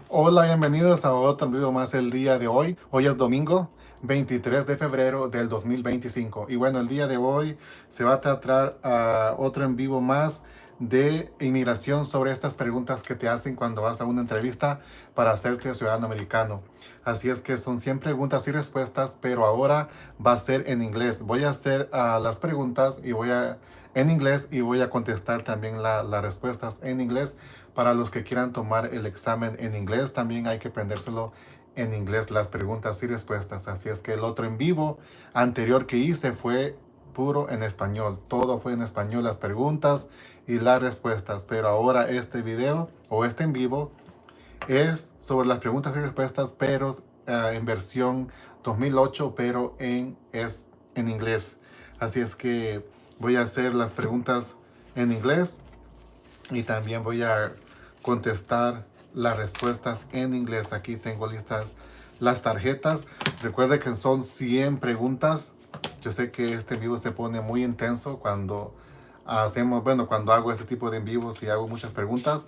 Hola, bienvenidos a otro video más el día de hoy. Hoy es domingo 23 de febrero del 2025. Y bueno, el día de hoy se va a tratar otro en vivo más de inmigración sobre estas preguntas que te hacen cuando vas a una entrevista para hacerte ciudadano americano. Así es que son 100 preguntas y respuestas, pero ahora va a ser en inglés. Voy a hacer las preguntas en inglés y voy a contestar también las respuestas en inglés. Para los que quieran tomar el examen en inglés, también hay que aprendérselo en inglés, las preguntas y respuestas. Así es que el otro en vivo anterior que hice fue puro en español. Todo fue en español, las preguntas y las respuestas. Pero ahora este video o este en vivo es sobre las preguntas y respuestas, pero en versión 2008, pero en inglés. Así es que voy a hacer las preguntas en inglés y también voy a contestar las respuestas en inglés. Aquí tengo listas las tarjetas. Recuerde que son 100 preguntas. Yo sé que este en vivo se pone muy intenso cuando cuando hago este tipo de en vivos y hago muchas preguntas.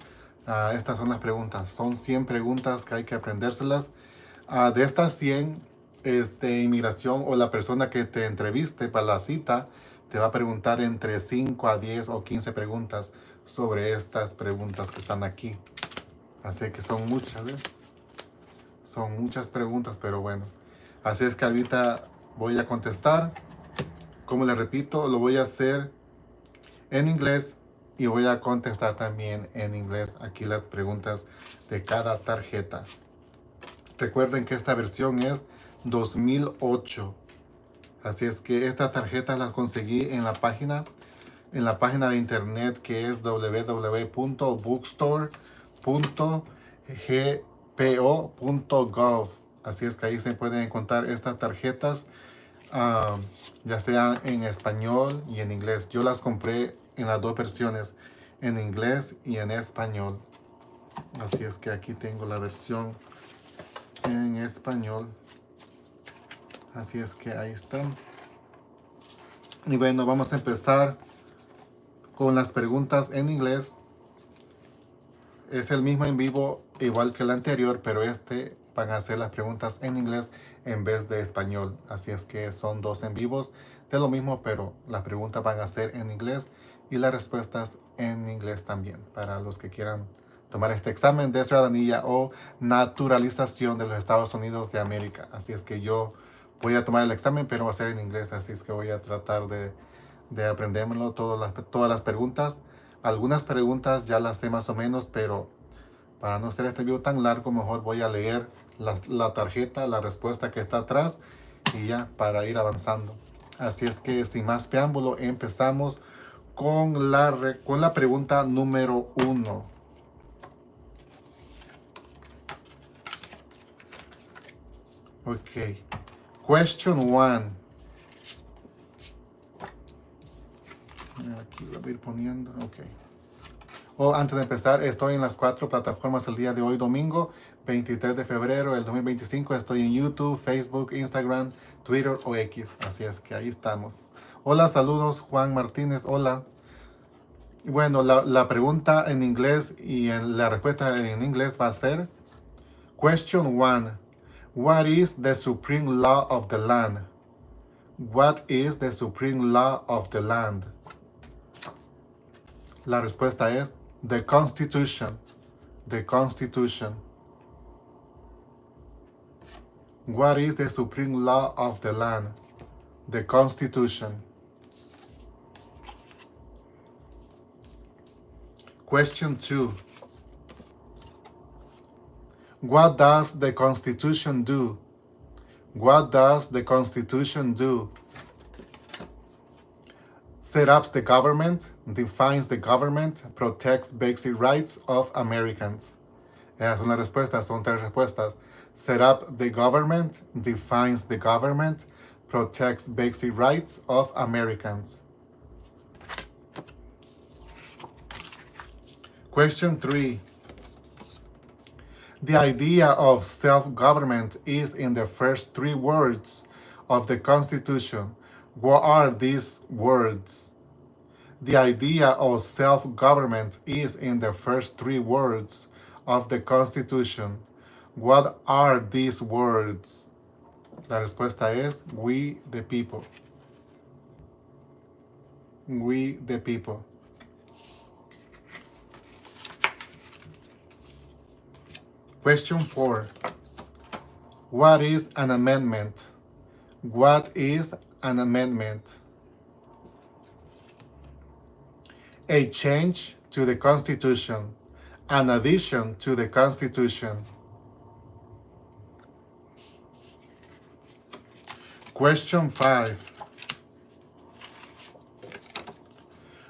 Estas son las preguntas. Son 100 preguntas que hay que aprendérselas. De estas 100, inmigración o la persona que te entreviste para la cita te va a preguntar entre 5 a 10 o 15 preguntas sobre estas preguntas que están aquí. Así que son muchas, ¿eh? Son muchas preguntas, pero bueno. Así es que ahorita voy a contestar. Como les repito, lo voy a hacer en inglés y voy a contestar también en inglés aquí las preguntas de cada tarjeta. Recuerden que esta versión es 2008. Así es que esta tarjeta la conseguí en la página de internet que es www.bookstore.gpo.gov. Así es que ahí se pueden encontrar estas tarjetas, ya sea en español y en inglés. Yo las compré en las dos versiones, en inglés y en español. Así es que aquí tengo la versión en español. Así es que ahí están. Y bueno, vamos a empezar con las preguntas en inglés. Es el mismo en vivo, igual que el anterior, pero van a ser las preguntas en inglés en vez de español. Así es que son dos en vivos de lo mismo, pero las preguntas van a ser en inglés y las respuestas en inglés también, para los que quieran tomar este examen de ciudadanía o naturalización de los Estados Unidos de América. Así es que yo voy a tomar el examen, pero va a ser en inglés, así es que voy a tratar de aprendérmelo todas las preguntas. Algunas preguntas ya las sé más o menos, pero para no hacer este video tan largo, mejor voy a leer la tarjeta, la respuesta que está atrás y ya para ir avanzando. Así es que sin más preámbulo, empezamos con la pregunta número 1. Ok. Question 1. Aquí lo voy a ir poniendo. Ok. Antes de empezar, estoy en las 4 plataformas el día de hoy, domingo 23 de febrero del 2025. Estoy en YouTube, Facebook, Instagram, Twitter o X. Así es que ahí estamos. Hola, saludos, Juan Martínez. Hola. Bueno, la pregunta en inglés y la respuesta en inglés va a ser: Question 1. What is the supreme law of the land? What is the supreme law of the land? La respuesta es the Constitution. The Constitution. What is the supreme law of the land? The Constitution. Question 2. What does the Constitution do? What does the Constitution do? Set up the government, defines the government, protects basic rights of Americans. Esas son las respuestas, son tres respuestas. Set up the government, defines the government, protects basic rights of Americans. Question 3. The idea of self-government is in the first three words of the Constitution. What are these words? The idea of self-government is in the first three words of the Constitution. What are these words? La respuesta es we the people. We the people. Question 4. What is an amendment? What is an amendment? A change to the Constitution, an addition to the Constitution. Question 5.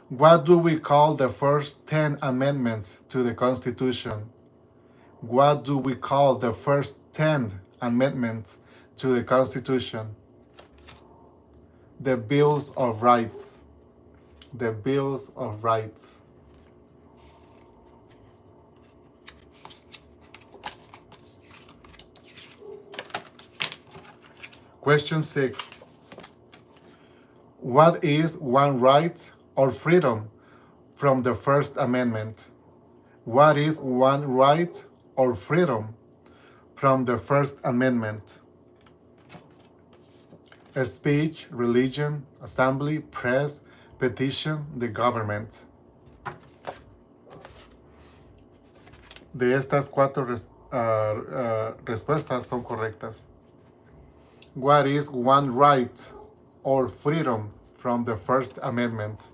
What do we call the first 10 amendments to the Constitution? What do we call the first 10 amendments to the Constitution? The Bills of Rights. The Bills of Rights. Question 6. What is one right or freedom from the First Amendment? What is one right or freedom from the First Amendment? A speech, religion, assembly, press, petition, the government. De estas 4 respuestas son correctas. What is one right or freedom from the First Amendment?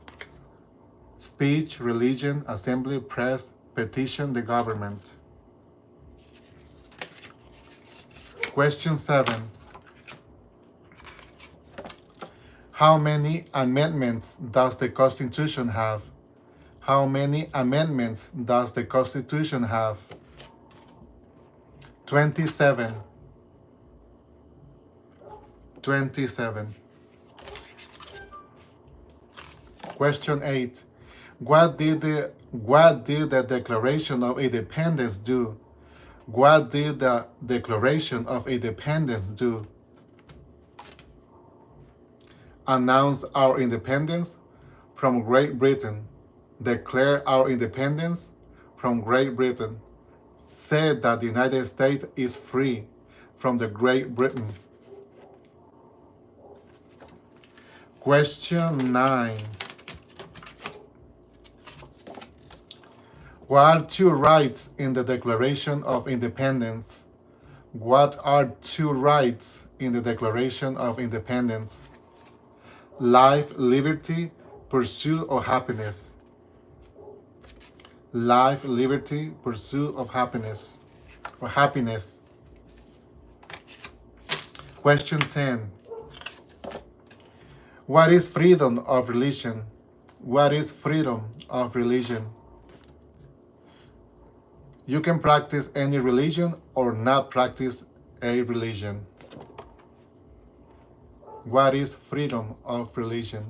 Speech, religion, assembly, press, petition, the government. Question 7. How many amendments does the Constitution have? How many amendments does the Constitution have? 27. 27. Question 8. What did the Declaration of Independence do? What did the Declaration of Independence do? Announce our independence from Great Britain. Declare our independence from Great Britain. Said that the United States is free from the Great Britain. Question 9. What are 2 rights in the Declaration of Independence? What are 2 rights in the Declaration of Independence? Life, liberty, pursuit of happiness. Life, liberty, pursuit of happiness. Or happiness. Question 10. What is freedom of religion? What is freedom of religion? You can practice any religion or not practice a religion. What is freedom of religion?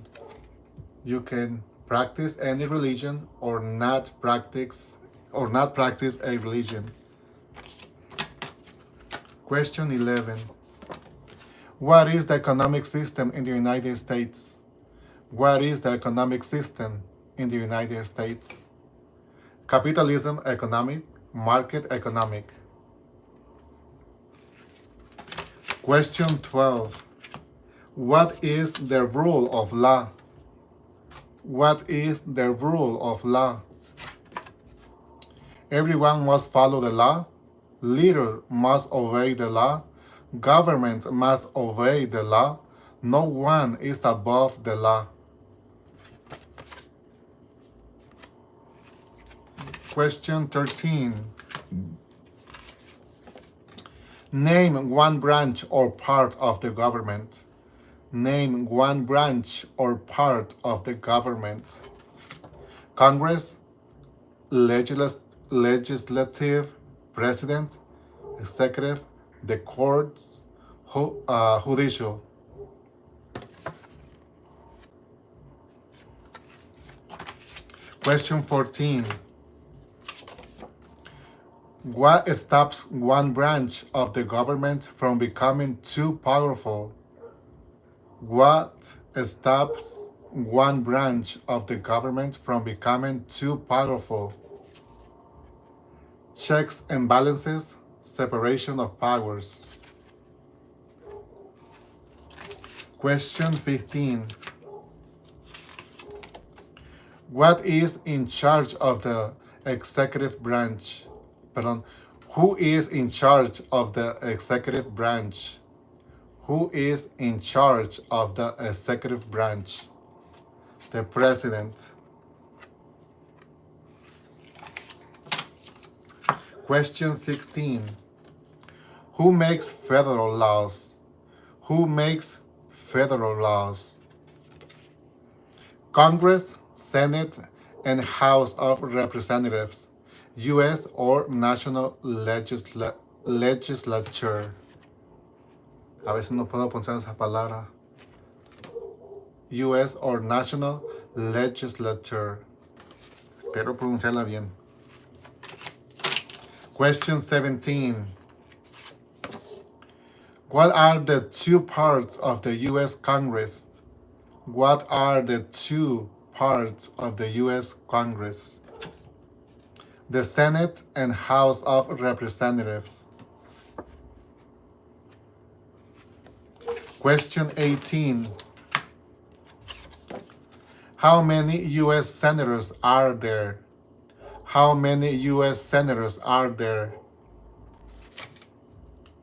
You can practice any religion or not practice a religion. Question 11. What is the economic system in the United States? What is the economic system in the United States? Capitalism, economic, market, economic. Question 12. What is the rule of law? What is the rule of law? Everyone must follow the law. Leader must obey the law. Government must obey the law. No one is above the law. Question 13. Name one branch or part of the government. Name one branch or part of the government. Congress, legislative, president, executive, the courts, judicial. Question 14. What stops one branch of the government from becoming too powerful? What stops one branch of the government from becoming too powerful? Checks and balances, Separation of powers. Question 15. What is in charge of the executive branch? Pardon. Who is in charge of the executive branch? Who is in charge of the executive branch? The president. Question 16. Who makes federal laws? Who makes federal laws? Congress, Senate, and House of Representatives, U.S. or National Legislature. A veces no puedo pronunciar esa palabra. U.S. or National Legislature. Espero pronunciarla bien. Question 17. What are the two parts of the U.S. Congress? What are the two parts of the U.S. Congress? The Senate and House of Representatives. Question 18. How many U.S. senators are there? How many U.S. senators are there?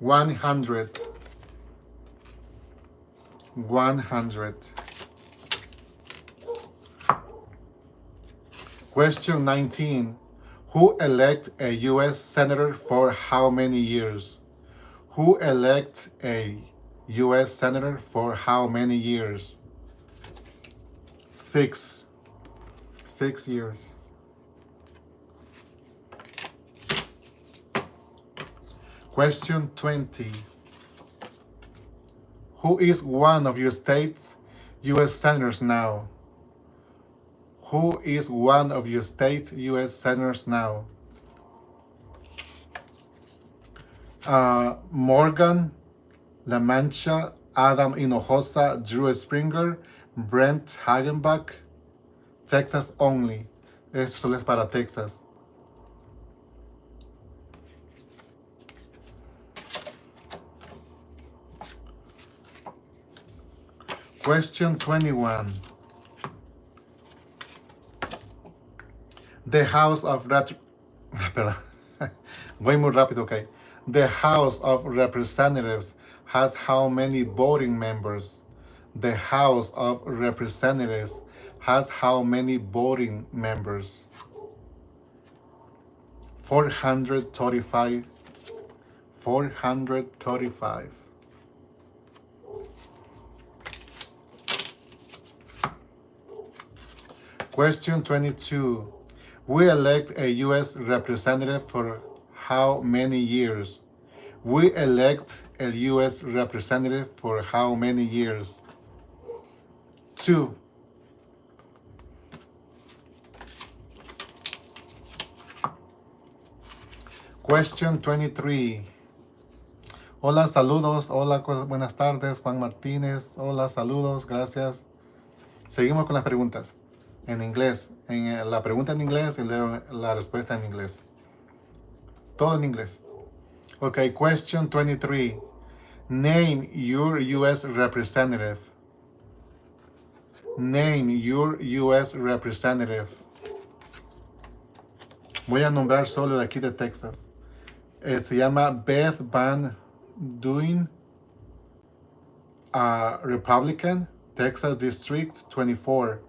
100. 100. Question 19. Who elect a U.S. senator for how many years? Who elect a U.S. senator for how many years? 6. 6 years. Question 20. Who is one of your state's U.S. senators now? Who is one of your state's U.S. senators now? Morgan, La Mancha, Adam Hinojosa, Drew Springer, Brent Hagenbach, Texas only. Esto solo es para Texas. Question 21. The House of Perdón. Voy muy rápido, okay. The House of Representatives has how many voting members? The House of Representatives has how many voting members? 435. 435. Question 22. We elect a U.S. representative for how many years? We elect a U.S. representative for how many years? 2. Question 23. Hola, saludos. Hola, buenas tardes. Juan Martínez. Hola, saludos. Gracias. Seguimos con las preguntas. En inglés, la pregunta en inglés y luego la respuesta en inglés. Todo en inglés. Okay, question 23. Name your U.S. representative. Name your U.S. representative. Voy a nombrar solo de aquí de Texas. Se llama Beth Van Duyn, Republican, Texas District 24.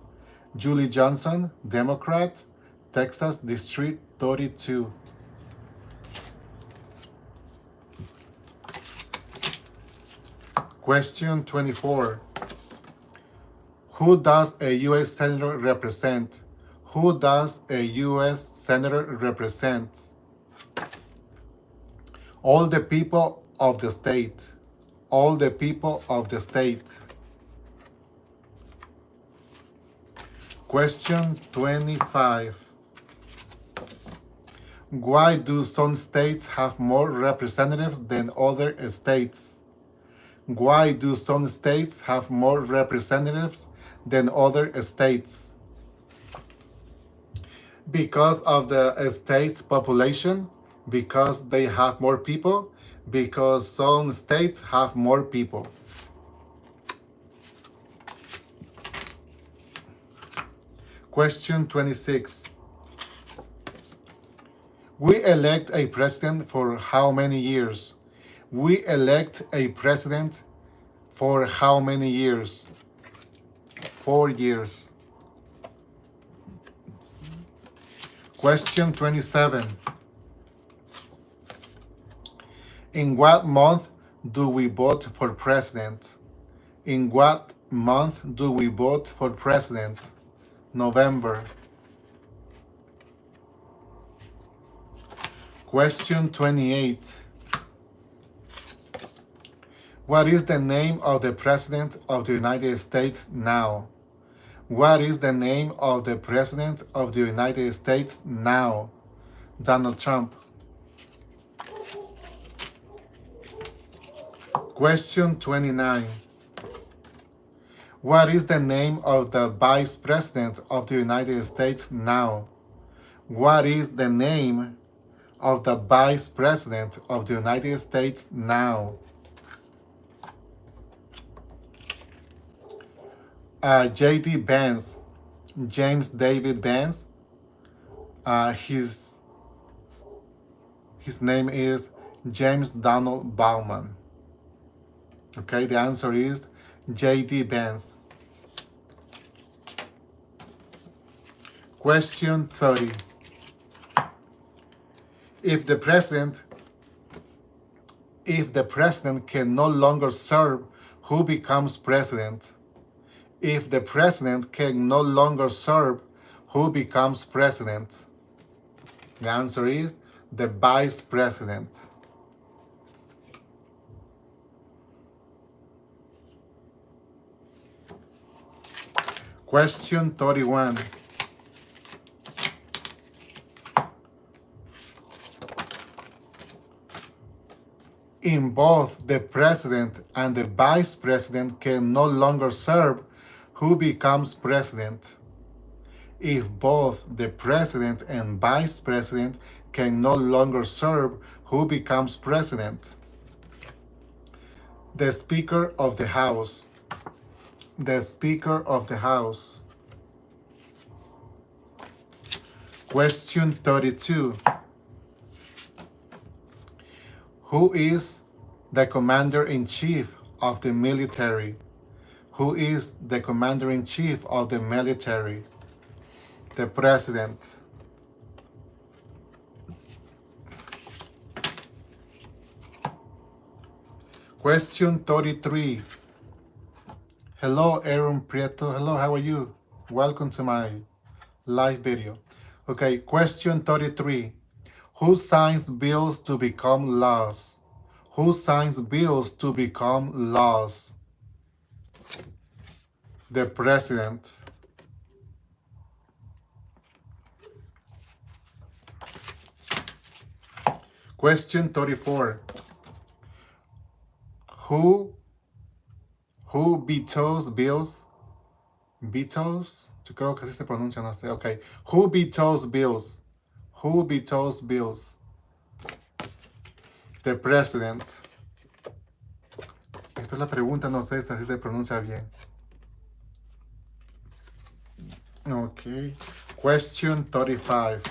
Julie Johnson, Democrat, Texas District 32. Question 24. Who does a U.S. Senator represent? Who does a U.S. Senator represent? All the people of the state. All the people of the state. Question 25. Why do some states have more representatives than other states? Why do some states have more representatives than other states? Because of the state's population, Because they have more people? Because some states have more people. Question 26. We elect a president for how many years? We elect a president for how many years? 4 years. Question 27. In what month do we vote for president? In what month do we vote for president? November. Question 28. What is the name of the President of the United States now? What is the name of the President of the United States now? Donald Trump. Question 29. What is the name of the Vice President of the United States now? What is the name of the Vice President of the United States now? J.D. Vance, James David Vance. His name is James Donald Bauman. Okay, the answer is J.D. Vance. Question 30. If the president can no longer serve, who becomes president? If the president can no longer serve, who becomes president? The answer is the vice president. Question 31. In both the president and the vice president can no longer serve, who becomes president? If both the president and vice president can no longer serve, who becomes president? The Speaker of the House. The Speaker of the House. Question 32. Who is the commander-in-chief of the military? Who is the commander-in-chief of the military? The president. Question 33. Hello, Aaron Prieto. Hello, how are you? Welcome to my live video. Okay, question 33. Who signs bills to become laws? Who signs bills to become laws? The president. Question 34. Who vetoes bills? Vetoes? Yo creo que así se pronuncia, no sé. Okay. Who vetoes bills? Who vetoes bills? The president. Esta es la pregunta, no sé si así se pronuncia bien. Okay. Question 35.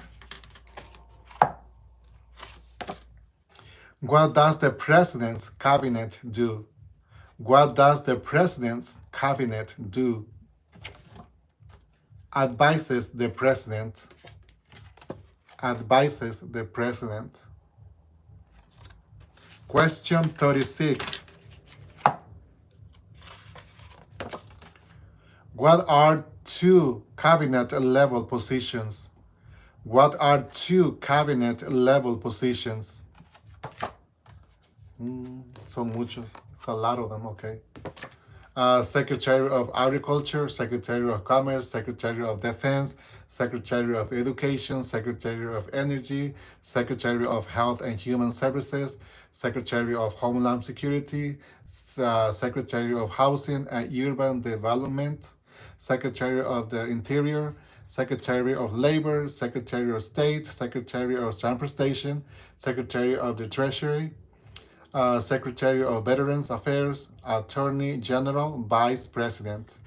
What does the president's cabinet do? What does the president's cabinet do? Advises the president. Advises the president. Question 36. What are two cabinet level positions? What are two cabinet level positions? Son muchos. It's a lot of them, okay. Secretary of Agriculture, Secretary of Commerce, Secretary of Defense, Secretary of Education, Secretary of Energy, Secretary of Health and Human Services, Secretary of Homeland Security, Secretary of Housing and Urban Development, Secretary of the Interior, Secretary of Labor, Secretary of State, Secretary of Transportation, Secretary of the Treasury, Secretary of Veterans Affairs, Attorney General, Vice President.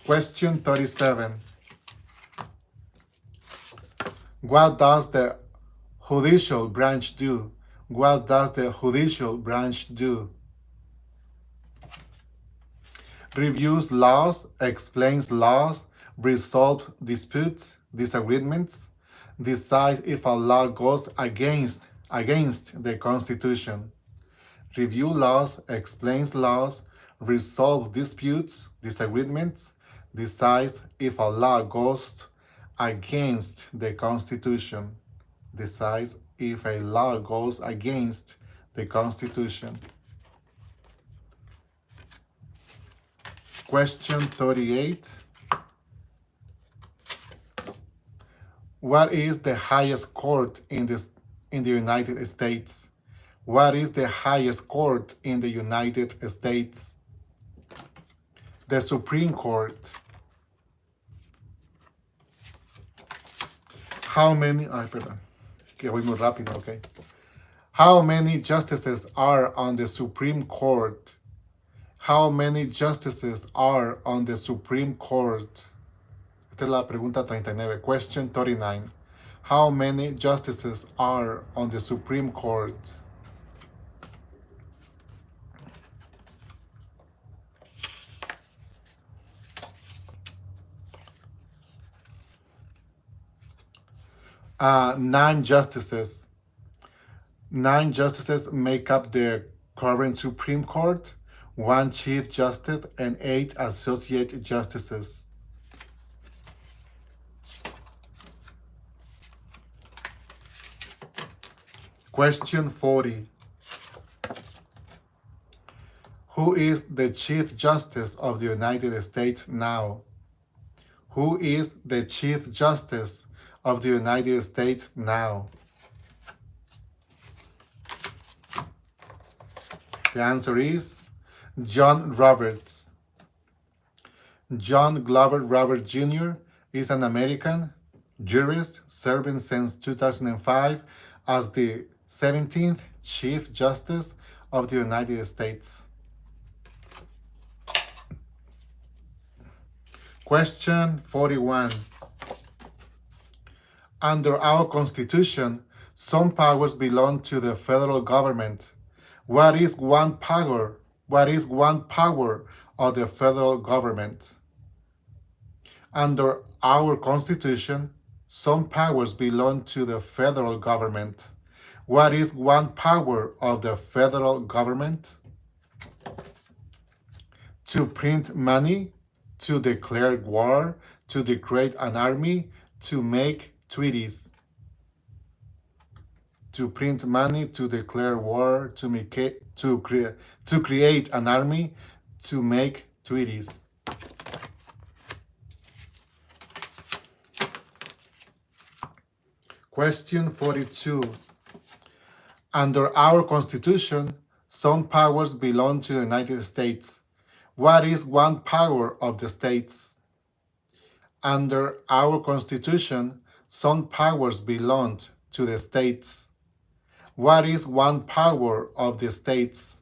Question 37. What does the judicial branch do? What does the judicial branch do? Reviews laws, explains laws, resolves disputes, disagreements, decides if a law goes against the Constitution. Review laws, explains laws, resolves disputes, disagreements, decides if a law goes against the Constitution. Decides if a law goes against the Constitution. Question 38. What is the highest court in the United States? What is the highest court in the United States? The Supreme Court. How many, perdón, que voy muy rápido, okay. How many justices are on the Supreme Court? How many justices are on the Supreme Court? Esta es la pregunta 39. Question 39. How many justices are on the Supreme Court? Nine justices. 9 justices make up the current Supreme Court, 1 Chief Justice, and 8 Associate Justices. Question 40. Who is the Chief Justice of the United States now? Who is the Chief Justice of the United States now? The answer is John Roberts. John Glover Roberts Jr. is an American jurist serving since 2005 as the 17th Chief Justice of the United States. Question 41. Under our Constitution, some powers belong to the federal government. What is one power? What is one power of the federal government? Under our Constitution, some powers belong to the federal government. What is one power of the federal government? To print money, to declare war, to create an army, to make treaties. To print money, to declare war, to create an army, to make treaties. Question 42. Under our Constitution, some powers belong to the United States. What is one power of the states? Under our Constitution, some powers belong to the states. What is one power of the states?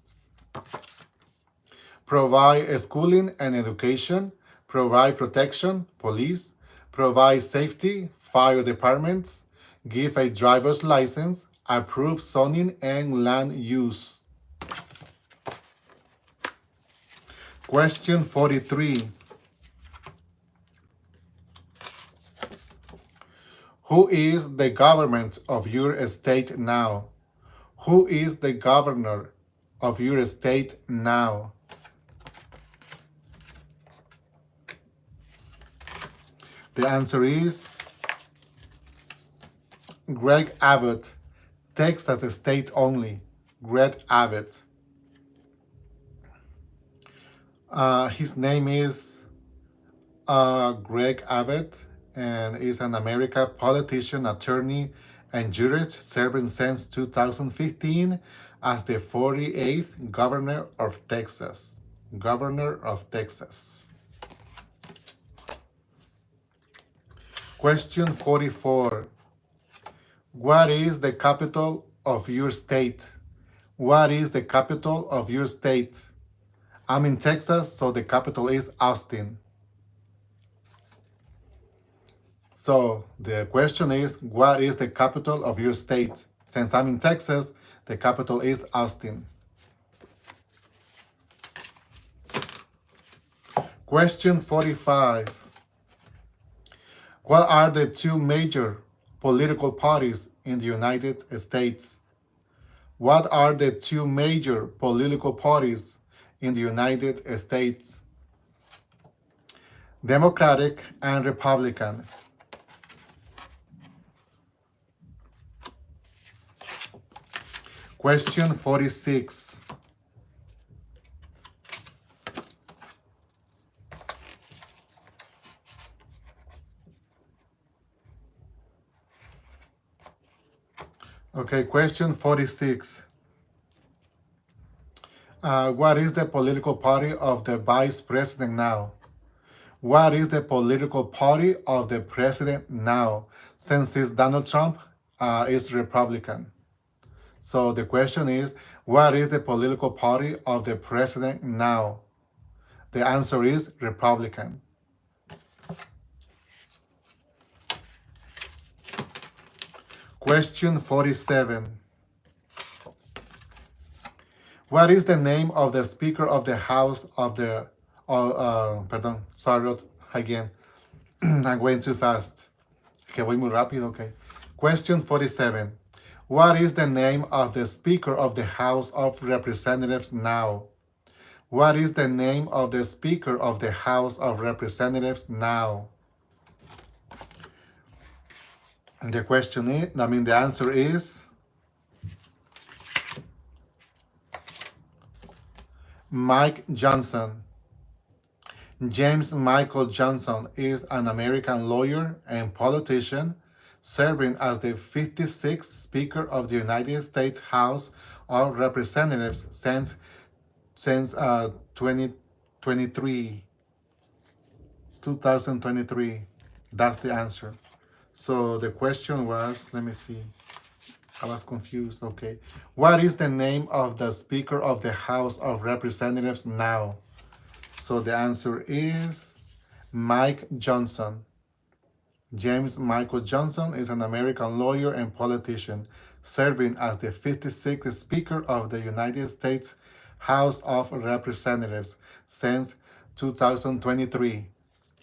Provide schooling and education, provide protection, police, provide safety, fire departments, give a driver's license, approve zoning and land use. Question 43. Who is the government of your state now? Who is the governor of your state now? The answer is Greg Abbott, Texas state only. Greg Abbott. His name is Greg Abbott, and is an American politician, attorney, and jurist serving since 2015 as the 48th governor of Texas. Governor of Texas. Question 44. What is the capital of your state? What is the capital of your state? I'm in Texas, so the capital is Austin. So the question is, what is the capital of your state? Since I'm in Texas, the capital is Austin. Question 45. What are the two major political parties in the United States? What are the two major political parties in the United States? Democratic and Republican. Question 46. Okay, question 46. What is the political party of the vice president now? What is the political party of the president now? Since it's Donald Trump, is Republican. So the question is, what is the political party of the president now? The answer is Republican. Question 47. What is the name of the Speaker of the House of the... sorry again. I'm going too fast. Que voy muy rápido, okay. Question 47. What is the name of the Speaker of the House of Representatives now? What is the name of the Speaker of the House of Representatives now? And the question is, the answer is Mike Johnson. James Michael Johnson is an American lawyer and politician serving as the 56th Speaker of the United States House of Representatives since 2023. That's the answer. So the question was, let me see. I was confused. Okay. What is the name of the Speaker of the House of Representatives now? So the answer is Mike Johnson. James Michael Johnson is an American lawyer and politician serving as the 56th Speaker of the United States House of Representatives since 2023.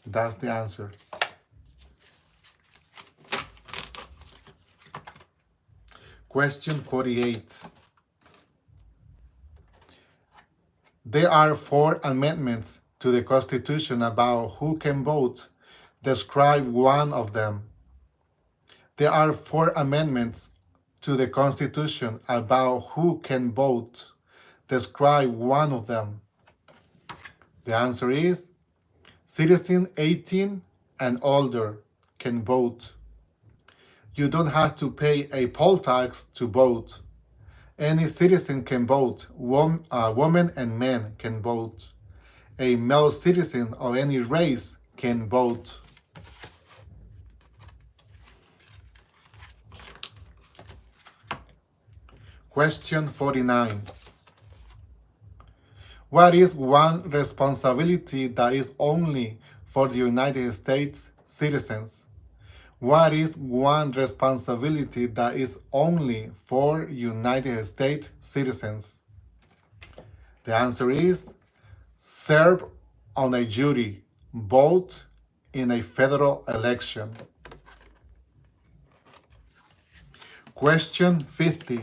That's the answer. Question 48. There are 4 amendments to the Constitution about who can vote. Describe one of them. There are 4 amendments to the Constitution about who can vote. Describe one of them. The answer is citizens 18 and older can vote. You don't have to pay a poll tax to vote. Any citizen can vote. Women and men can vote. A male citizen of any race can vote. Question 49. What is one responsibility that is only for the United States citizens? What is one responsibility that is only for United States citizens? The answer is serve on a jury, vote in a federal election. Question 50.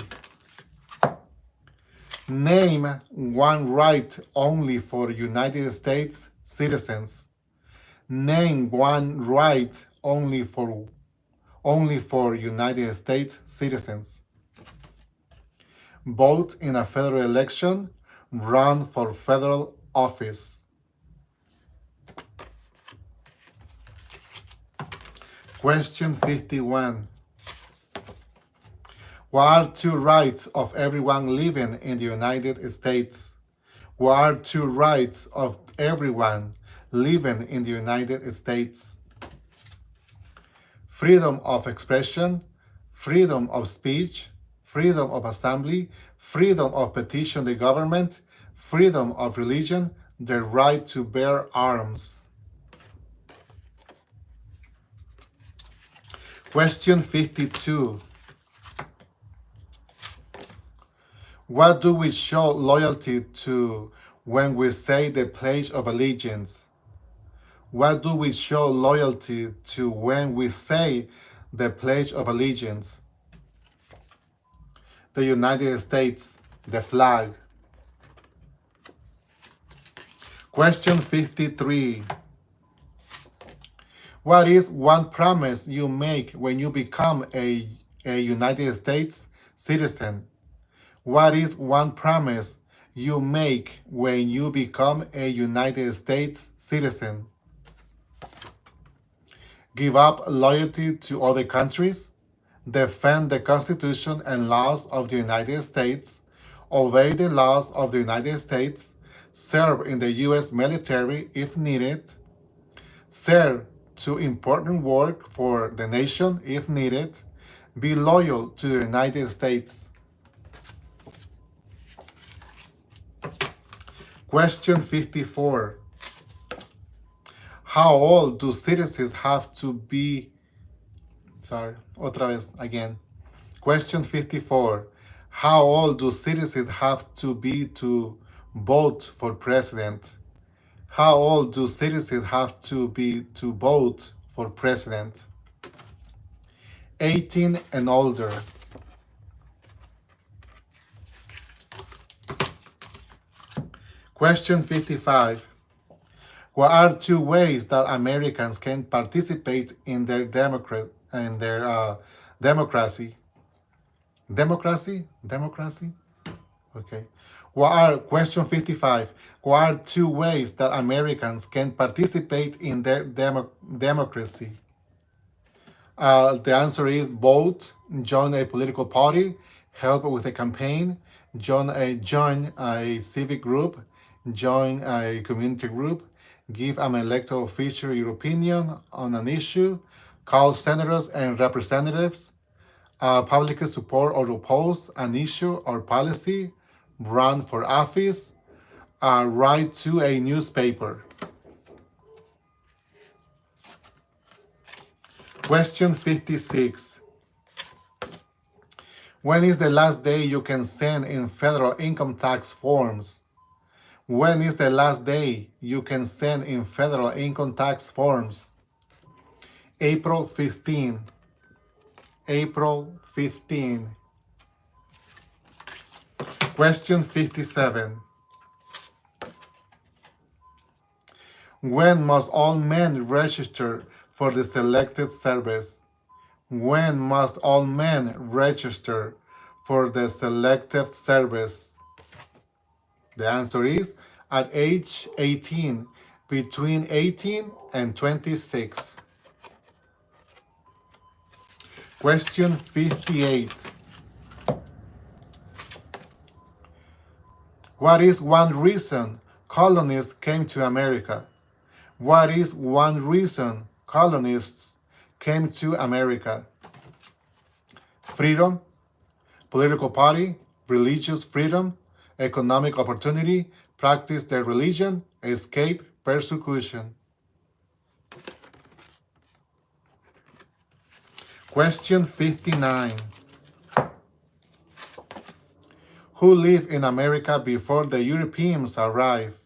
Name one right only for United States citizens. Name one right only for United States citizens. Vote in a federal election, run for federal office. Question 51. What are 2 rights of everyone living in the United States? What are 2 rights of everyone living in the United States? freedom of expression, freedom of speech, freedom of assembly, freedom of petition the government, freedom of religion, the right to bear arms. Question 52. What do we show loyalty to when we say the Pledge of Allegiance? What do we show loyalty to when we say the Pledge of Allegiance? The United States, the flag. Question 53. What is one promise you make when you become a United States citizen? What is one promise you make when you become a United States citizen? Give up loyalty to other countries, defend the Constitution and laws of the United States, obey the laws of the United States, serve in the U.S. military if needed, serve to important work for the nation if needed, be loyal to the United States. Question 54. How old do citizens have to be? Again. Question 54. How old do citizens have to be to vote for president? How old do citizens have to be to vote for president? 18 and older. Question 55. What are two ways that Americans can participate in their democracy? Democracy? Okay. Question 55. What are two ways that Americans can participate in their democracy? The answer is vote, join a political party, help with a campaign, join a civic group, join a community group, give an elected official your opinion on an issue, call senators and representatives, publicly support or oppose an issue or policy, run for office, write to a newspaper. Question 56. When is the last day you can send in federal income tax forms? When is the last day you can send in federal income tax forms? April 15. April 15. Question 57. When must all men register for the selected service? When must all men register for the selected service? The answer is at age 18, between 18 and 26. Question 58. What is one reason colonists came to America? What is one reason colonists came to America? Freedom, political party, religious freedom, economic opportunity, practice their religion, escape persecution. Question 59. Who lived in America before the Europeans arrived?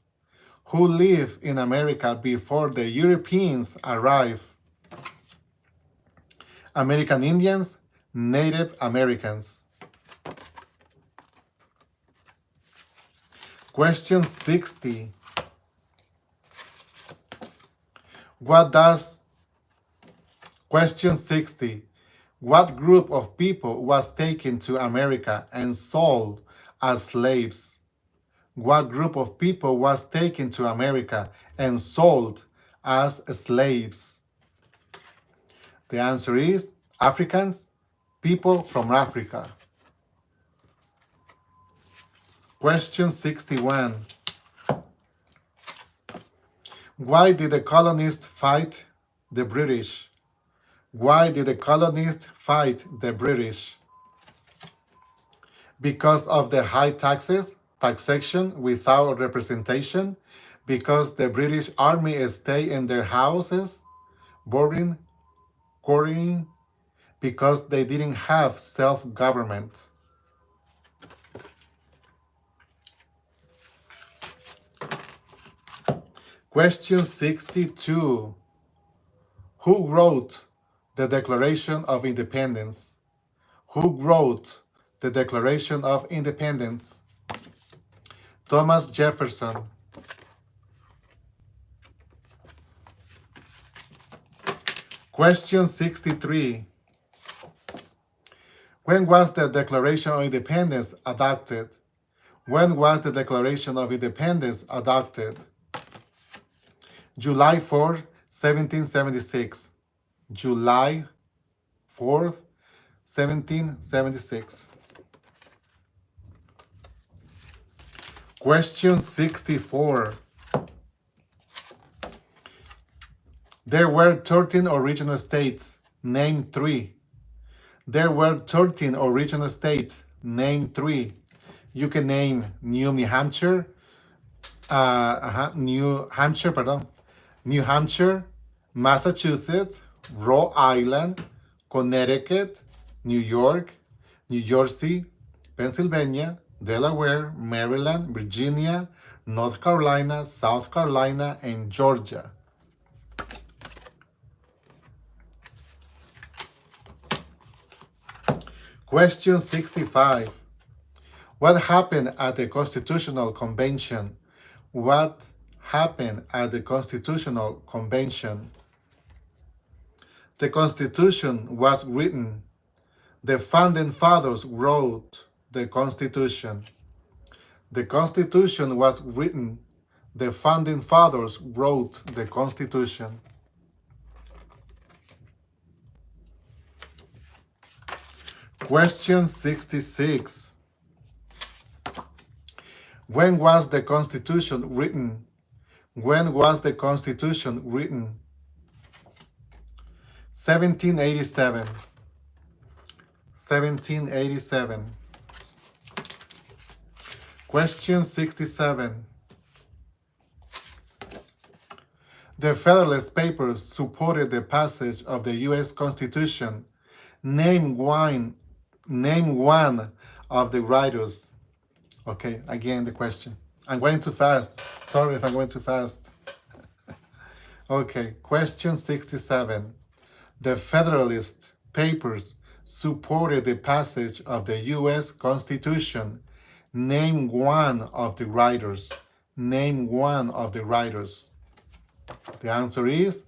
Who lived in America before the Europeans arrived? American Indians, Native Americans. Question 60. Question 60. What group of people was taken to America and sold as slaves? What group of people was taken to America and sold as slaves? The answer is Africans, people from Africa. Question 61. Why did the colonists fight the British? Why did the colonists fight the British? Because of the high taxes, taxation without representation, because the British Army stay in their houses, boarding, quartering, because they didn't have self-government. Question 62. Who wrote the Declaration of Independence? Who wrote the Declaration of Independence? Thomas Jefferson. Question 63. When was the Declaration of Independence adopted? When was the Declaration of Independence adopted? July 4th, 1776. July 4th, 1776. Question 64. There were 13 original states. Name 3. There were 13 original states. Name 3. You can name New Hampshire, New Hampshire, Massachusetts, Rhode Island, Connecticut, New York, New Jersey, Pennsylvania, Delaware, Maryland, Virginia, North Carolina, South Carolina, and Georgia. Question 65. What happened at the Constitutional Convention? What happened at the Constitutional Convention? The Constitution was written. The Founding Fathers wrote the Constitution. The Constitution was written. The Founding Fathers wrote the Constitution. Question 66. When was the Constitution written? When was the Constitution written? 1787. 1787. Question 67. The Federalist Papers supported the passage of the U.S. Constitution. Name one of the writers. Okay, again the question. I'm going too fast. Sorry if I'm going too fast. Okay, question 67. The Federalist Papers supported the passage of the U.S. Constitution. Name one of the writers. Name one of the writers. The answer is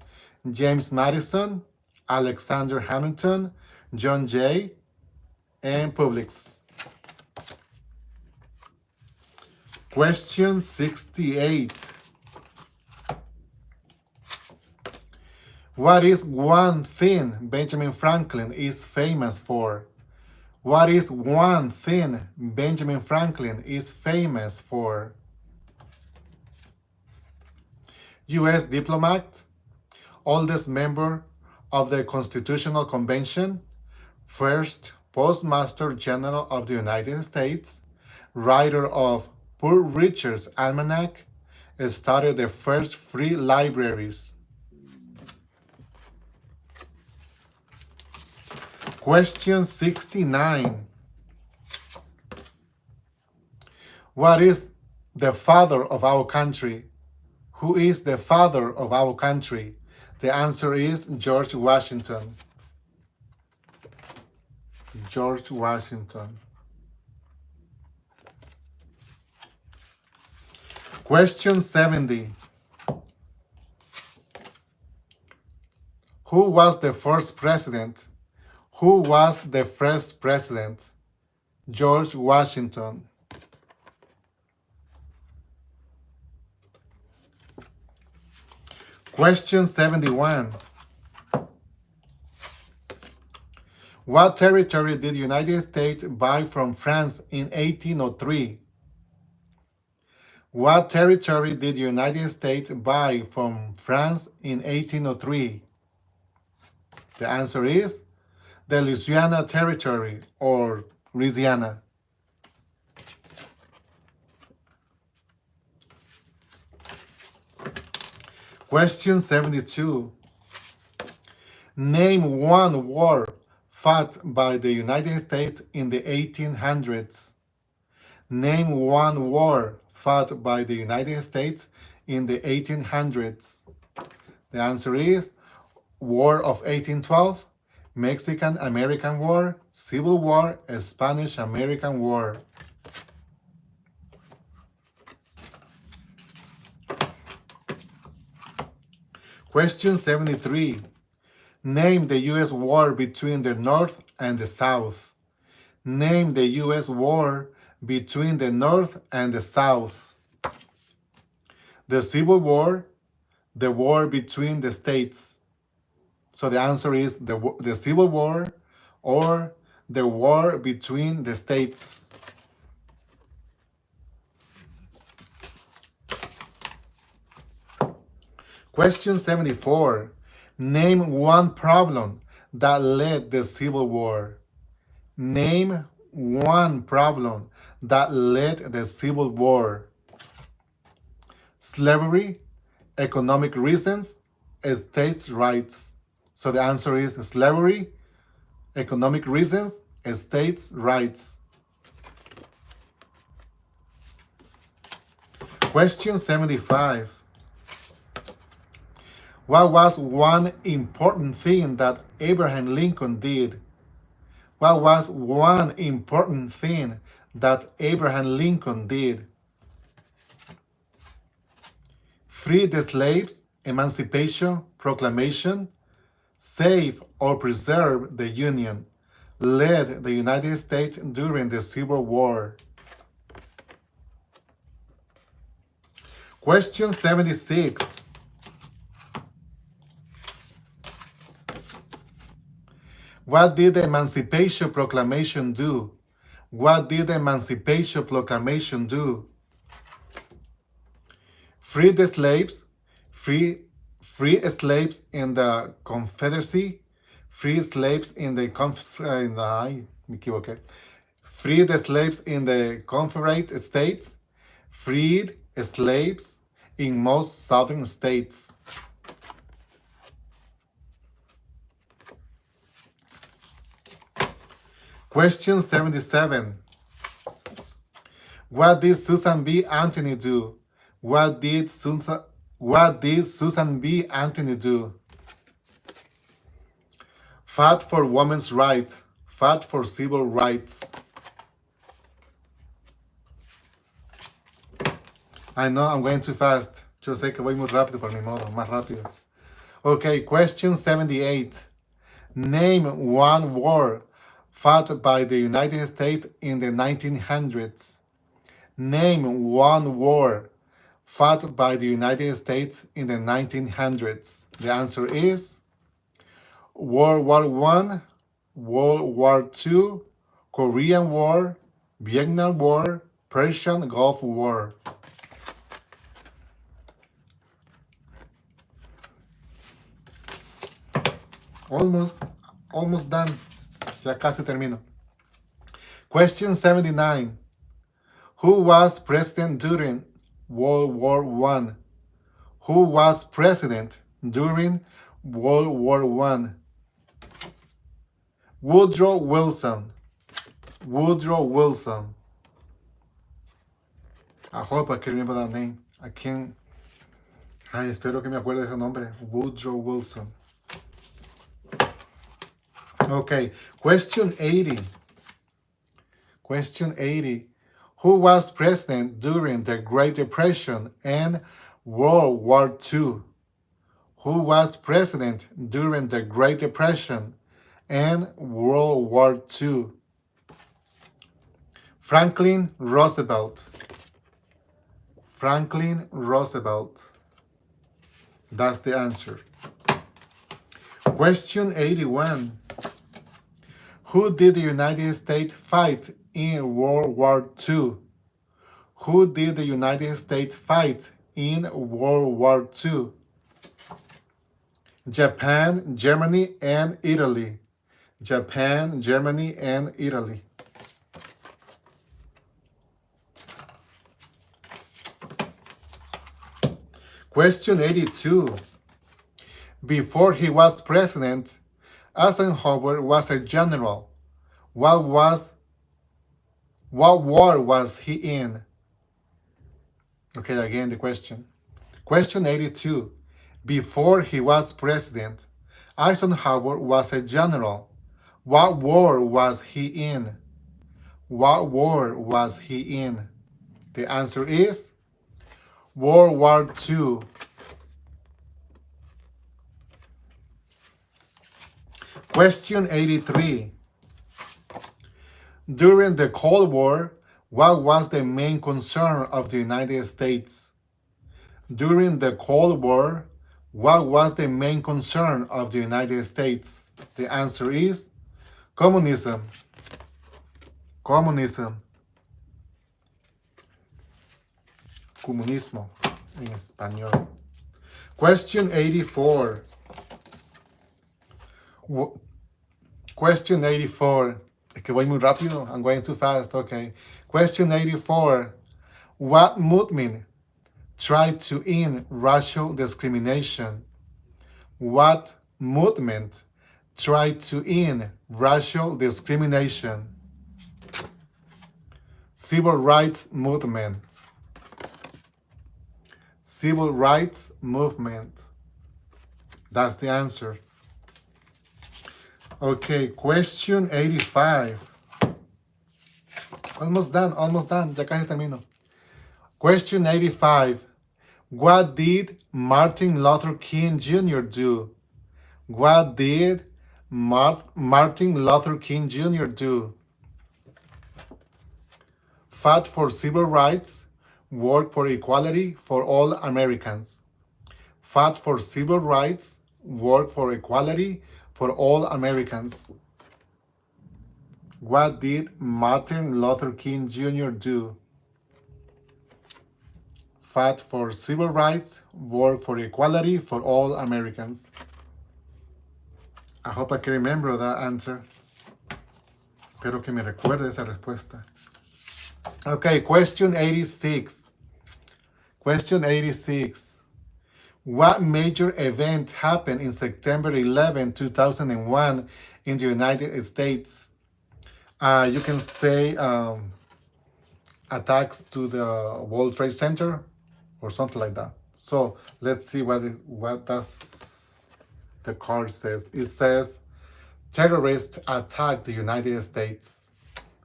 James Madison, Alexander Hamilton, John Jay, and Publix. Question 68. What is one thing Benjamin Franklin is famous for? What is one thing Benjamin Franklin is famous for? U.S. diplomat, oldest member of the Constitutional Convention, first Postmaster General of the United States, writer of Poor Richard's Almanac, started the first free libraries. Question 69. What is the father of our country? Who is the father of our country? The answer is George Washington. George Washington. Question 70. Who was the first president? Who was the first president? George Washington. Question 71. What territory did the United States buy from France in 1803? What territory did the United States buy from France in 1803? The answer is the Louisiana Territory, or Louisiana. Question 72. Name one war fought by the United States in the 1800s. Name one war fought by the United States in the 1800s. The answer is War of 1812, Mexican-American War, Civil War, Spanish-American War. Question 73. Name the U.S. war between the North and the South. Name the U.S. war between the North and the South. The Civil War, the war between the states. So the answer is the Civil War or the war between the states. Question 74. Name one problem that led the Civil War. Name one problem that led the Civil War. Slavery, economic reasons, states' rights. So the answer is slavery, economic reasons, states' rights. Question 75. What was one important thing that Abraham Lincoln did? What was one important thing that Abraham Lincoln did? Free the slaves, Emancipation Proclamation, save or preserve the Union, led the United States during the Civil War. Question 76. What did the Emancipation Proclamation do? What did the Emancipation Proclamation do? Free the slaves, free slaves in the Confederacy, free slaves in the free the slaves in the Confederate States, freed slaves in most southern states. Question 77. What did Susan B. Anthony do? What did Susan B. Anthony do? Fought for women's rights, fought for civil rights. I know I'm going too fast. Yo sé que voy muy rápido por mi modo, más rápido. Okay, question 78. Name one war fought by the United States in the 1900s. Name one war fought by the United States in the 1900s. The answer is World War I, World War II, Korean War, Vietnam War, Persian Gulf War. Almost done. Ya casi termino. Question 79. Who was president during World War I? Who was president during World War I? Woodrow Wilson. Woodrow Wilson. I hope I can remember that name. I can't. Ay, espero que me acuerde de ese nombre. Woodrow Wilson. Okay, question 80. Question 80. Who was president during the Great Depression and World War II? Who was president during the Great Depression and World War II? Franklin Roosevelt. Franklin Roosevelt. That's the answer. Question 81. Who did the United States fight in World War II? Who did the United States fight in World War II? Japan, Germany, and Italy. Japan, Germany, and Italy. Question 82. Before he was president, Eisenhower was a general. What war was he in? Okay, again the question. Question 82. Before he was president, Eisenhower was a general. What war was he in? What war was he in? The answer is World War II. Question 83. During the Cold War, what was the main concern of the United States? During the Cold War, what was the main concern of the United States? The answer is communism. Comunismo en español. Question 84. Question 84. Es que voy muy rápido. I'm going too fast. Okay. Question 84. What movement tried to end racial discrimination? What movement tried to end racial discrimination? Civil rights movement. Civil rights movement. That's the answer. Okay, question 85. Almost done. Ya casi termino. Question 85. What did Martin Luther King Jr. do? What did Martin Luther King Jr. do? Fought for civil rights, worked for equality for all Americans. Fought for civil rights, worked for equality for all Americans. What did Martin Luther King Jr. do? Fought for civil rights, worked for equality for all Americans. I hope I can remember that answer. Espero que me recuerde esa respuesta. Okay, question 86. Question 86. What major event happened in September 11, 2001 in the United States? You can say attacks to the World Trade Center or something like that. So let's see what does the card says. It says terrorists attacked the United States.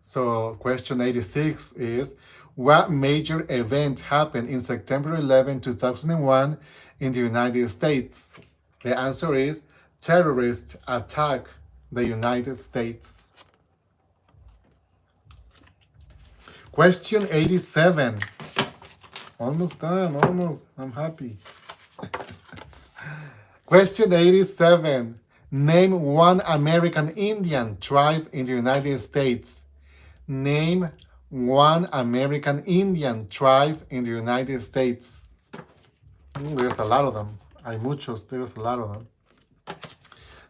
So question 86 is, what major event happened in September 11, 2001 in the United States? The answer is terrorists attack the United States. Question 87. Almost done, almost. I'm happy. Question 87. Name one American Indian tribe in the United States. Name one American Indian tribe in the United States. There's a lot of them. Hay muchos. There's a lot of them.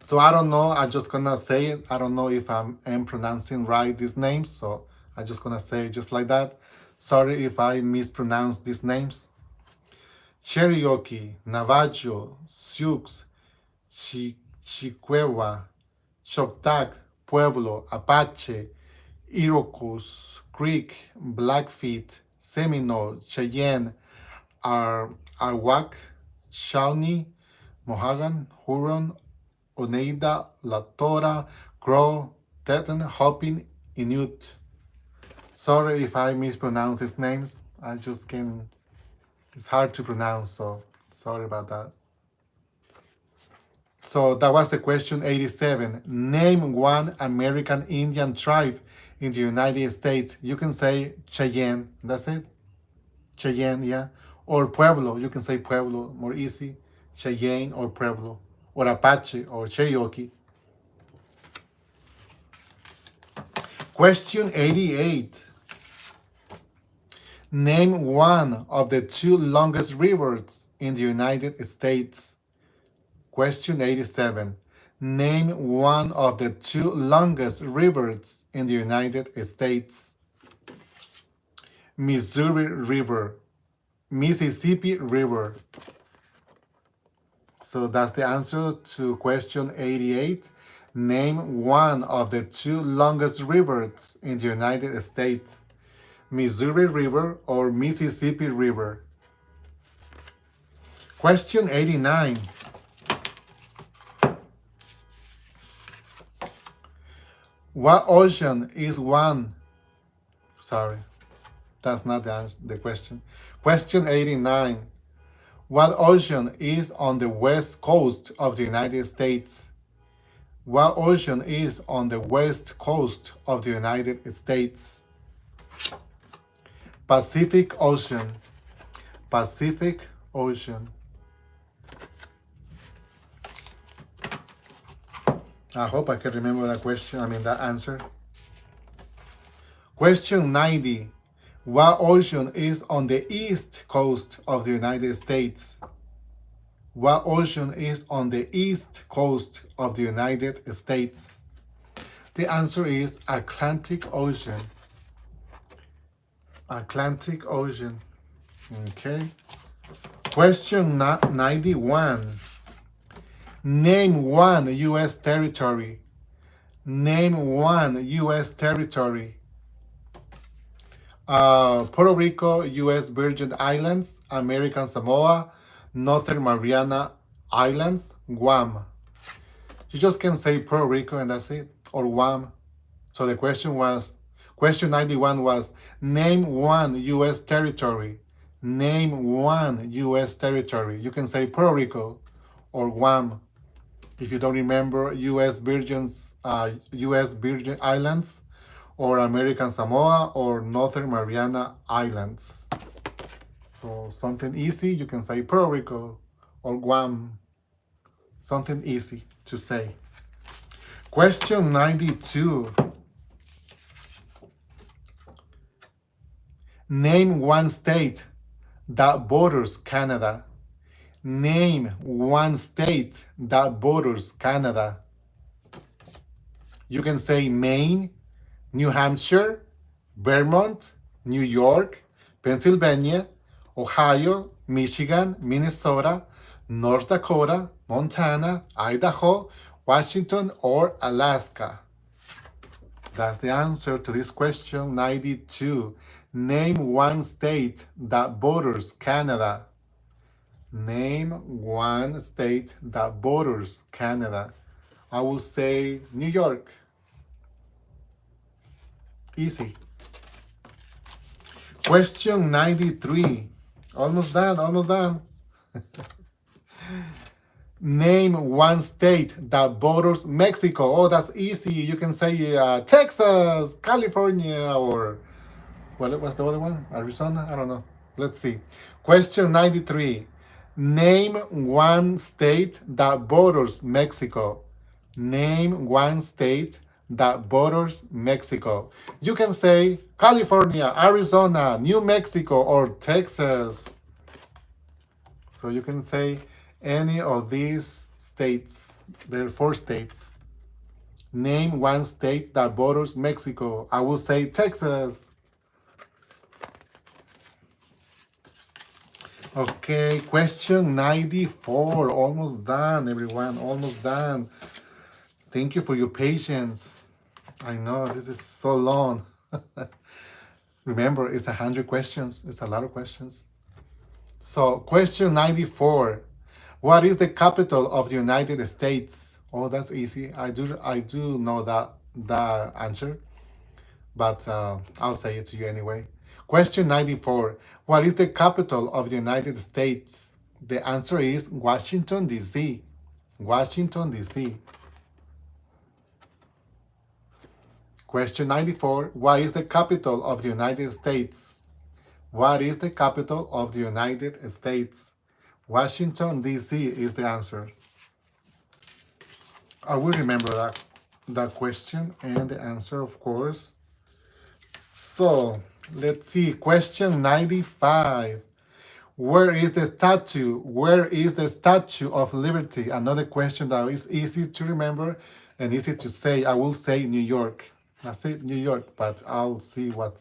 So I don't know. I'm just gonna say it. I don't know if I'm pronouncing right these names. So I'm just gonna say it just like that. Sorry if I mispronounce these names. Cherokee, Navajo, Sioux, Chippewa, Choctaw, Pueblo, Apache, Iroquois, Creek, Blackfeet, Seminole, Cheyenne, Arawak, Shawnee, Mohegan, Huron, Oneida, Latora, Crow, Teton, Hopi, Inuit. Sorry if I mispronounce these names. I just can't. It's hard to pronounce, so sorry about that. So that was the question 87. Name one American Indian tribe in the United States. You can say Cheyenne. That's it. Cheyenne, yeah. Or Pueblo. You can say Pueblo. More easy. Cheyenne or Pueblo. Or Apache or Cherokee. Question 88. Name one of the two longest rivers in the United States. Question 87. Name one of the two longest rivers in the United States. Missouri River, Mississippi River. So that's the answer to question 88. Name one of the two longest rivers in the United States. Missouri River or Mississippi River. Question 89. What ocean is one? Sorry, that's not the question. Question 89. What ocean is on the west coast of the United States? What ocean is on the west coast of the United States? Pacific Ocean. Pacific Ocean. I hope I can remember that question, that answer. Question 90. What ocean is on the east coast of the United States? What ocean is on the east coast of the United States? The answer is Atlantic Ocean. Atlantic Ocean. Okay. Question 91. Name one U.S. territory. Name one U.S. territory. Puerto Rico, U.S. Virgin Islands, American Samoa, Northern Mariana Islands, Guam. You just can say Puerto Rico and that's it, or Guam. So the question 91 was, name one U.S. territory. Name one U.S. territory. You can say Puerto Rico or Guam. If you don't remember U.S. Virgin Islands, or American Samoa, or Northern Mariana Islands. So something easy, you can say Puerto Rico or Guam. Something easy to say. Question 92. Name one state that borders Canada. Name one state that borders Canada. You can say Maine, New Hampshire, Vermont, New York, Pennsylvania, Ohio, Michigan, Minnesota, North Dakota, Montana, Idaho, Washington, or Alaska. That's the answer to this question 92. Name one state that borders Canada. Name one state that borders Canada. I will say New York. Easy. Question 93. Almost done. Name one state that borders Mexico. Oh, that's easy. You can say Texas, California, or what was the other one? Arizona? I don't know. Let's see. Question 93. Name one state that borders Mexico. Name one state that borders Mexico. You can say California, Arizona, New Mexico, or Texas. So you can say any of these states. There are 4 states. Name one state that borders Mexico. I will say Texas. Okay, question 94. Almost done, everyone. Almost done. Thank you for your patience. I know this is so long. Remember, it's 100 questions. It's a lot of questions. So, question 94. What is the capital of the United States? Oh, that's easy. I do know that answer, but I'll say it to you anyway. Question 94. What is the capital of the United States? The answer is Washington, D.C. Washington, D.C. Question 94. What is the capital of the United States? What is the capital of the United States? Washington, D.C. is the answer. I will remember that question and the answer, of course. So, let's see. Question 95. Where is the statue? Where is the Statue of Liberty? Another question that is easy to remember and easy to say. I will say New York. I say New York, but I'll see what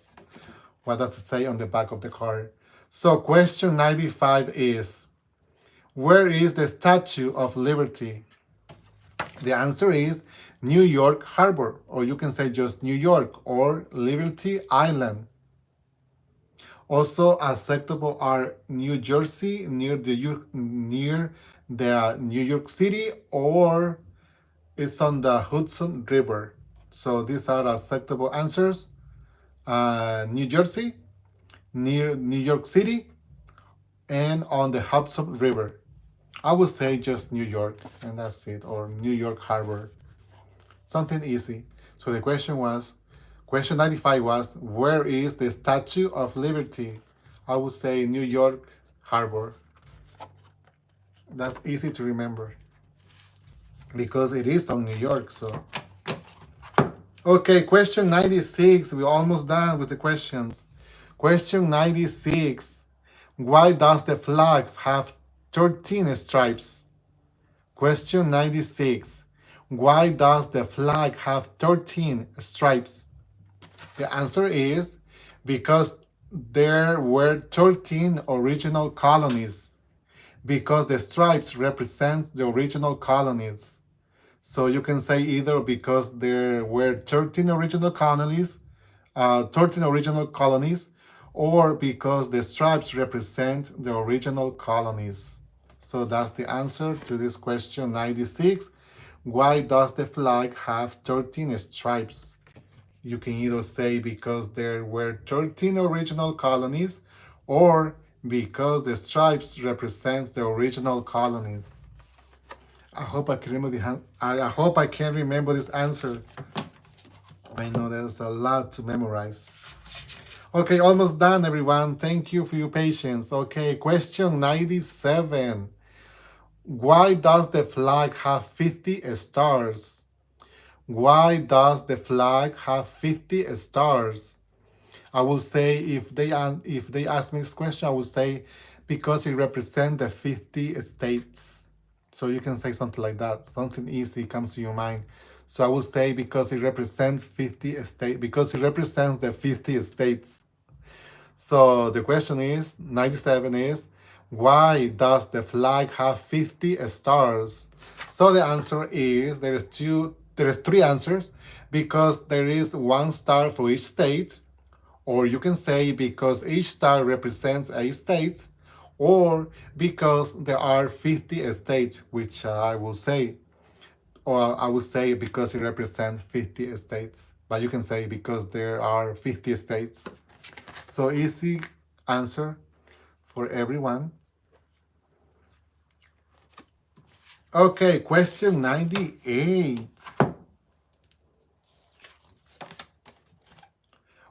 does it say on the back of the card. So question 95 is, where is the Statue of Liberty? The answer is New York Harbor, or you can say just New York or Liberty Island. Also acceptable are New Jersey, near the New York City, or it's on the Hudson River. So these are acceptable answers. New Jersey, near New York City, and on the Hudson River. I would say just New York, and that's it, or New York Harbor. Something easy. So the question 95 was, where is the Statue of Liberty? I would say New York Harbor. That's easy to remember because it is on New York. So, okay, question 96. We're almost done with the questions. Question 96. Why does the flag have 13 stripes? Question 96. Why does the flag have 13 stripes? The answer is because there were 13 original colonies, because the stripes represent the original colonies. So you can say either because there were 13 original colonies, or because the stripes represent the original colonies. So that's the answer to this question 96. Why does the flag have 13 stripes? You can either say because there were 13 original colonies, or because the stripes represent the original colonies. I hope I can remember this answer. I know there's a lot to memorize. Okay, almost done, everyone. Thank you for your patience. Okay, question 97. Why does the flag have 50 stars? Why does the flag have 50 stars? I will say, if they ask me this question, I will say because it represents the 50 states. So you can say something like that. Something easy comes to your mind. So I will say because it represents 50 states, because it represents the 50 states. So the question is, 97 is, why does the flag have 50 stars? So the answer is, there is three answers, because there is one star for each state, or you can say because each star represents a state, or because there are 50 states, which I will say, or I would say because it represents 50 states, but you can say because there are 50 states. So easy answer for everyone. Okay, question 98.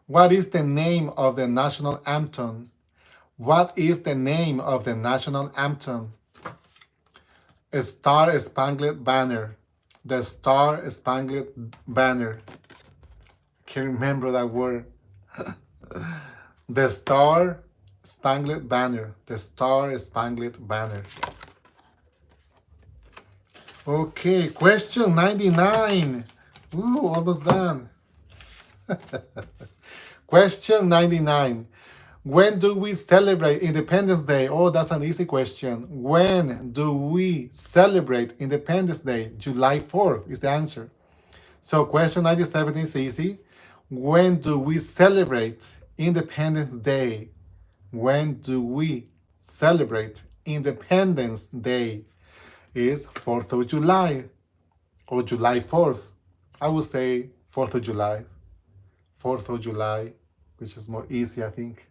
What is the name of the national anthem? What is the name of the national anthem? A Star Spangled Banner. The Star Spangled Banner. Can't remember that word. The Star Spangled Banner. The Star Spangled Banner. Okay, question 99. Ooh, almost done. Question 99. When do we celebrate Independence Day? Oh, that's an easy question. When do we celebrate Independence Day? July 4th is the answer. So question 97 is easy. When do we celebrate Independence Day? When do we celebrate Independence Day? Is 4th of July or July 4th. I would say 4th of July. 4th of July, which is more easy, I think.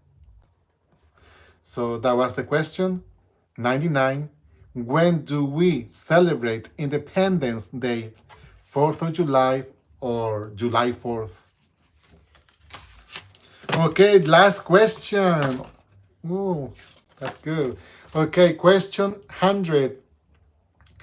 So that was the question. 99. When do we celebrate Independence Day? 4th of July or July 4th? Okay, last question. Ooh, that's good. Okay, question 100.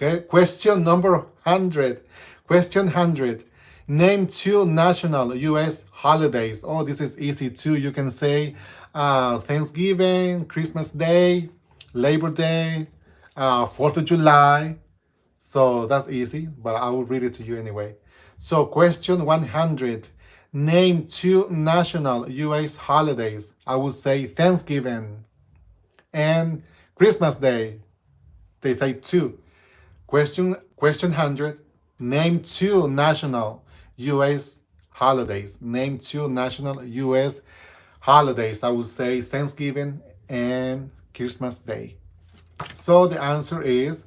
Okay, question number 100. Question 100. Name two national U.S. holidays. Oh, this is easy too. You can say Thanksgiving, Christmas Day, Labor Day, 4th of July. So that's easy, but I will read it to you anyway. So question 100. Name 2 national US holidays. I would say Thanksgiving and Christmas Day. They say 2. Question 100. Name 2 national US holidays. Name 2 national US holidays. I would say Thanksgiving and Christmas Day. So the answer is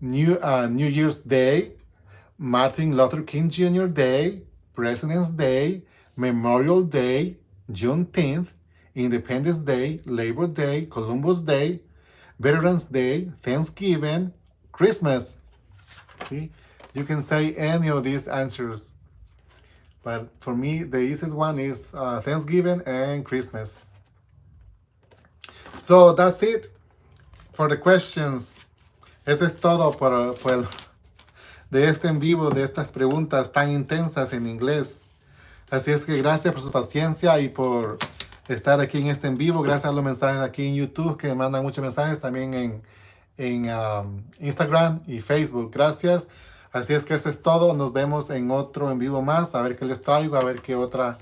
New Year's Day, Martin Luther King Jr. Day, President's Day, Memorial Day, Juneteenth, Independence Day, Labor Day, Columbus Day, Veterans Day, Thanksgiving, Christmas. See, you can say any of these answers. But for me, the easiest one is Thanksgiving and Christmas. So that's it for the questions. Eso es todo de este en vivo, de estas preguntas tan intensas en inglés. Así es que gracias por su paciencia y por estar aquí en este en vivo. Gracias a los mensajes aquí en YouTube, que me mandan muchos mensajes, también en Instagram y Facebook. Gracias. Así es que eso es todo. Nos vemos en otro en vivo más. A ver qué les traigo, a ver qué otra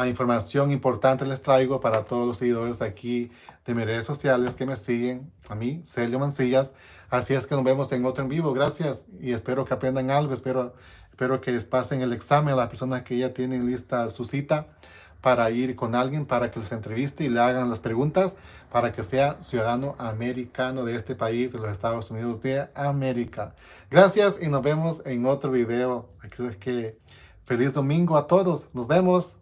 información importante les traigo para todos los seguidores de aquí de mis redes sociales que me siguen. A mí, Celio Mancias. Así es que nos vemos en otro en vivo. Gracias y espero que aprendan algo. Espero que pasen el examen a las personas que ya tienen lista su cita para ir con alguien, para que los entreviste y le hagan las preguntas para que sea ciudadano americano de este país, de los Estados Unidos de América. Gracias y nos vemos en otro video. Así es que feliz domingo a todos. Nos vemos.